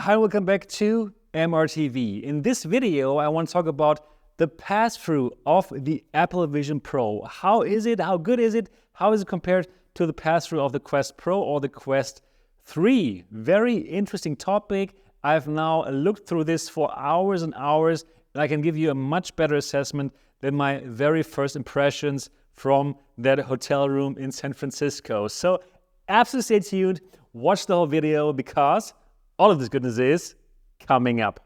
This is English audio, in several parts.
Hi, welcome back to MRTV. In this video, I want to talk about the pass-through of the Apple Vision Pro. How is it? How good is it? How is it compared to the pass-through of the Quest Pro or the Quest 3? Very interesting topic. I've now looked through this for hours and hours, and I can give you a much better assessment than my very first impressions from that hotel room in San Francisco. So absolutely stay tuned, watch the whole video, because all of this goodness is coming up.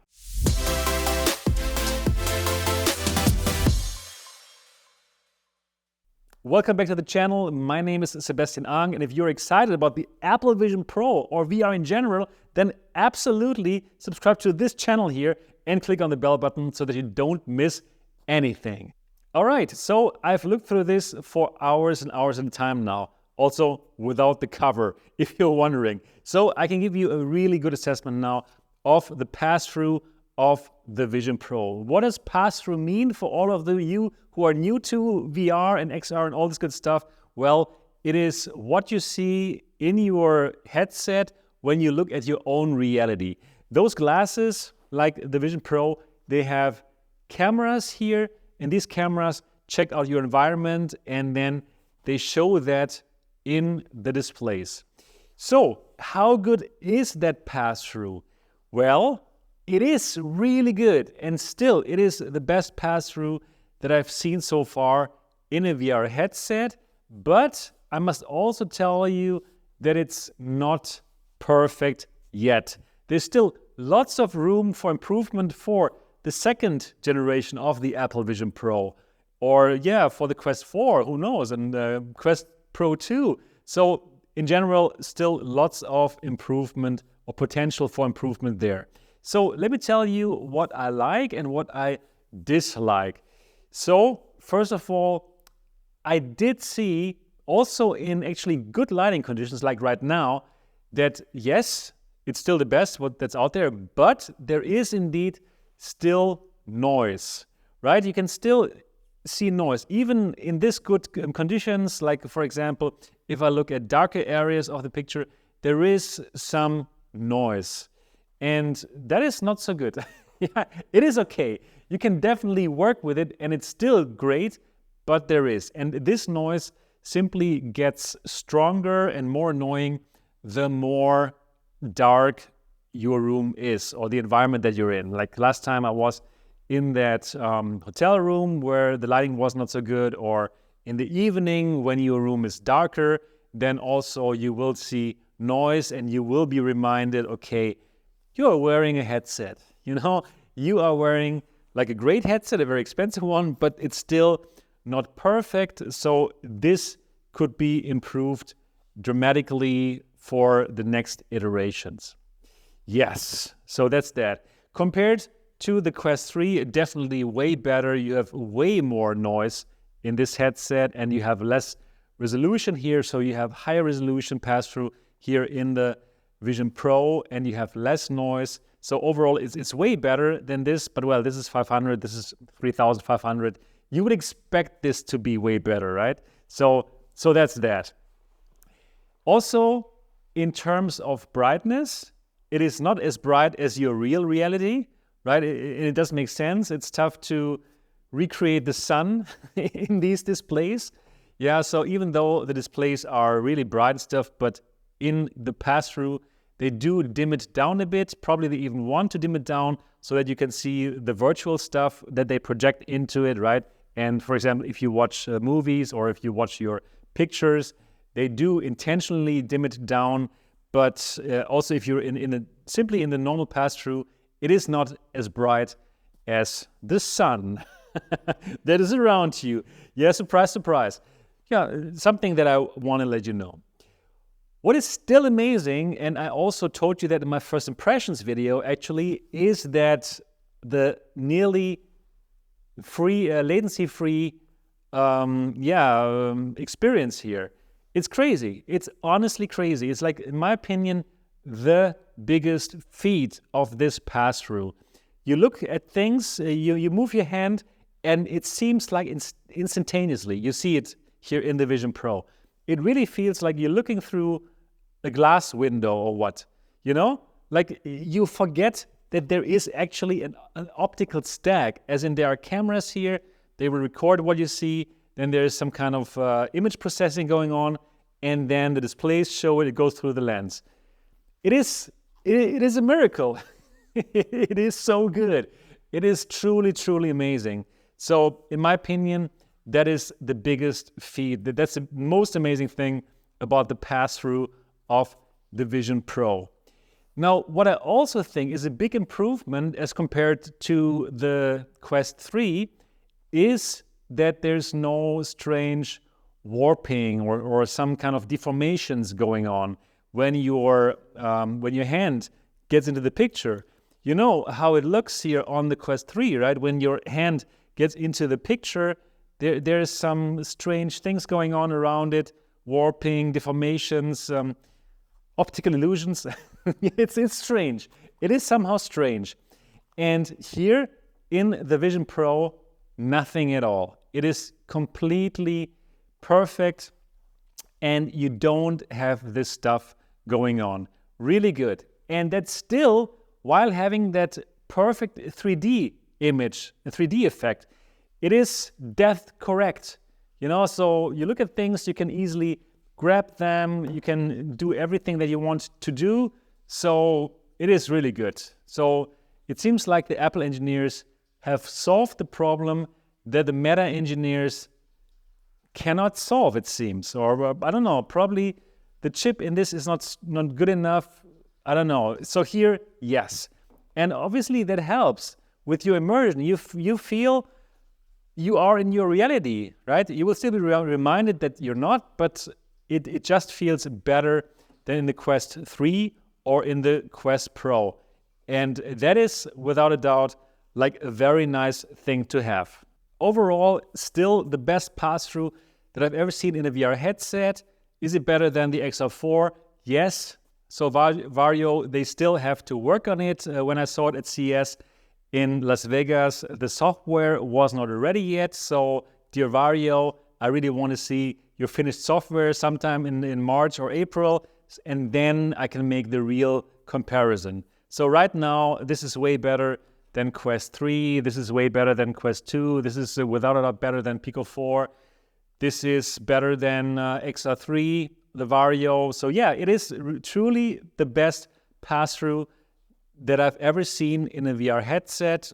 Welcome back to the channel. My name is Sebastian, and if you're excited about the Apple Vision Pro or VR in general, then absolutely subscribe to this channel here and click on the bell button so that you don't miss anything. All right, so I've looked through this for hours and hours at a time now, also without the cover, if you're wondering. So I can give you a really good assessment now of the pass-through of the Vision Pro. What does pass-through mean for all of you who are new to VR and XR and all this good stuff? Well, it is what you see in your headset when you look at your own reality. Those glasses, like the Vision Pro, they have cameras here, and these cameras check out your environment, and then they show that in the displays. So, how good is that pass-through? Well, it is really good, and still it is the best pass-through that I've seen so far in a VR headset, but I must also tell you that it's not perfect yet. There's still lots of room for improvement for the second generation of the Apple Vision Pro, or for the Quest 4, who knows, and Quest Pro 2. So in general, still lots of improvement or potential for improvement there. So let me tell you what I like and what I dislike. So first of all, I did see also in actually good lighting conditions like right now that yes, it's still the best that's out there, but there is indeed still noise, right? You can still see noise even in this good conditions. Like for example, if I look at darker areas of the picture, there is some noise, and that is not so good. Yeah, it is okay. You can definitely work with it, and it's still great, but there is. And this noise simply gets stronger and more annoying the more dark your room is or the environment that you're in. Like last time I was in that hotel room where the lighting was not so good, or in the evening when your room is darker, then also you will see noise and you will be reminded, okay, you are wearing a headset. You know, you are wearing like a great headset, a very expensive one, but it's still not perfect. So this could be improved dramatically for the next iterations. Yes, so that's that. Compared to the Quest 3, definitely way better. You have way more noise in this headset, and you have less resolution here. So you have higher resolution pass-through here in the Vision Pro, and you have less noise. So overall, it's way better than this. But well, this is 500, this is 3,500. You would expect this to be way better, right? So that's that. Also, in terms of brightness, it is not as bright as your real reality, right? It does make sense. It's tough to recreate the sun in these displays. Yeah, so even though the displays are really bright and stuff, but in the pass-through, they do dim it down a bit. Probably they even want to dim it down so that you can see the virtual stuff that they project into it, right? And for example, if you watch movies or if you watch your pictures, they do intentionally dim it down. But also if you're simply in the normal pass-through, it is not as bright as the sun that is around you. Yeah, surprise, surprise. Yeah, something that I want to let you know. What is still amazing, and I also told you that in my first impressions video actually, is that the nearly free, latency-free experience here. It's crazy. It's honestly crazy. It's like, in my opinion, the biggest feat of this pass-through. You look at things, you move your hand, and it seems like instantaneously. You see it here in the Vision Pro. It really feels like you're looking through a glass window or what, you know? like you forget that there is actually an optical stack, as in there are cameras here, they will record what you see, then there's some kind of image processing going on, and then the displays show it goes through the lens. It is a miracle. It is so good. It is truly, truly amazing. So in my opinion, that is the biggest feat. That's the most amazing thing about the pass-through of the Vision Pro. Now, what I also think is a big improvement as compared to the Quest 3 is that there's no strange warping or some kind of deformations going on when your hand gets into the picture. You know how it looks here on the Quest 3, right? When your hand gets into the picture, there's some strange things going on around it, warping, deformations, optical illusions. It's strange. It is somehow strange. And here in the Vision Pro, nothing at all. It is completely perfect, and you don't have this stuff going on. Really good. And that's still while having that perfect 3D image, a 3D effect. It is depth correct. You know, so you look at things, you can easily grab them, you can do everything that you want to do. So it is really good. So it seems like the Apple engineers have solved the problem that the Meta engineers cannot solve, it seems. Or I don't know, probably the chip in this is not good enough. I don't know. So here, yes. And obviously that helps with your immersion. You feel you are in your reality, right? You will still be reminded that you're not, but it just feels better than in the Quest 3 or in the Quest Pro. And that is, without a doubt, like a very nice thing to have. Overall, still the best pass-through that I've ever seen in a VR headset. Is it better than the XR4? Yes. So Vario, they still have to work on it. When I saw it at CES in Las Vegas, the software was not ready yet. So dear Vario, I really want to see your finished software sometime in March or April, and then I can make the real comparison. So right now, this is way better than Quest 3. This is way better than Quest 2. This is without a doubt better than Pico 4. This is better than XR3, the Vario. So yeah, it is truly the best pass-through that I've ever seen in a VR headset,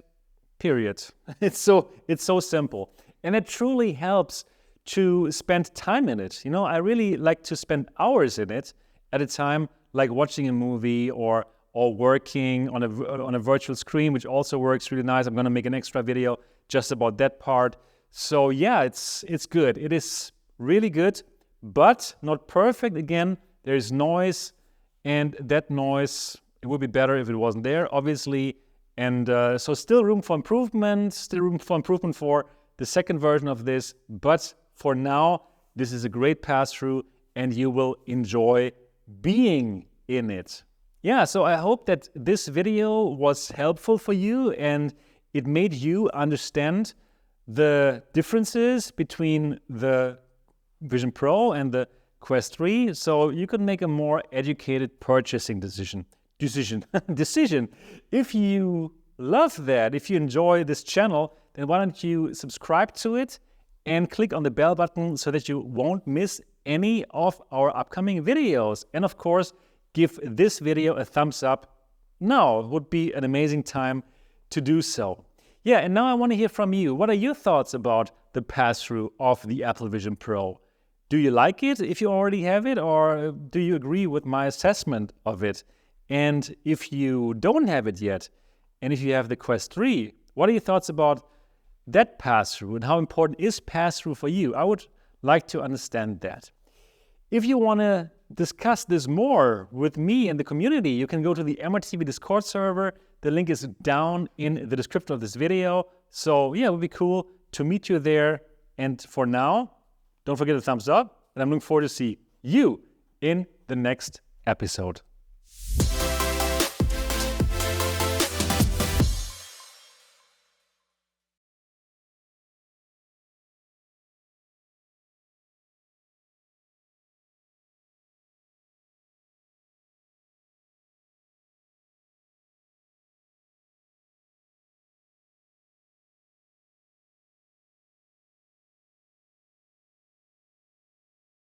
period. It's so simple. And it truly helps to spend time in it. You know, I really like to spend hours in it at a time, like watching a movie or working on a virtual screen, which also works really nice. I'm going to make an extra video just about that part. So yeah, it's good. It is really good, but not perfect. Again, there's noise, and that noise, it would be better if it wasn't there, obviously. And so still room for improvement, for the second version of this. But for now, this is a great pass-through, and you will enjoy being in it. Yeah, so I hope that this video was helpful for you and it made you understand the differences between the Vision Pro and the Quest 3, so you can make a more educated purchasing decision. If you love that, if you enjoy this channel, then why don't you subscribe to it and click on the bell button so that you won't miss any of our upcoming videos. And of course, give this video a thumbs up. Now would be an amazing time to do so. Yeah, and now I want to hear from you. What are your thoughts about the pass-through of the Apple Vision Pro? Do you like it if you already have it, or do you agree with my assessment of it? And if you don't have it yet, and if you have the Quest 3, what are your thoughts about that pass-through, and how important is pass-through for you? I would like to understand that. If you want to discuss this more with me and the community, you can go to the MRTV Discord server. The link is down in the description of this video. So yeah, it would be cool to meet you there. And for now, don't forget the thumbs up, and I'm looking forward to see you in the next episode.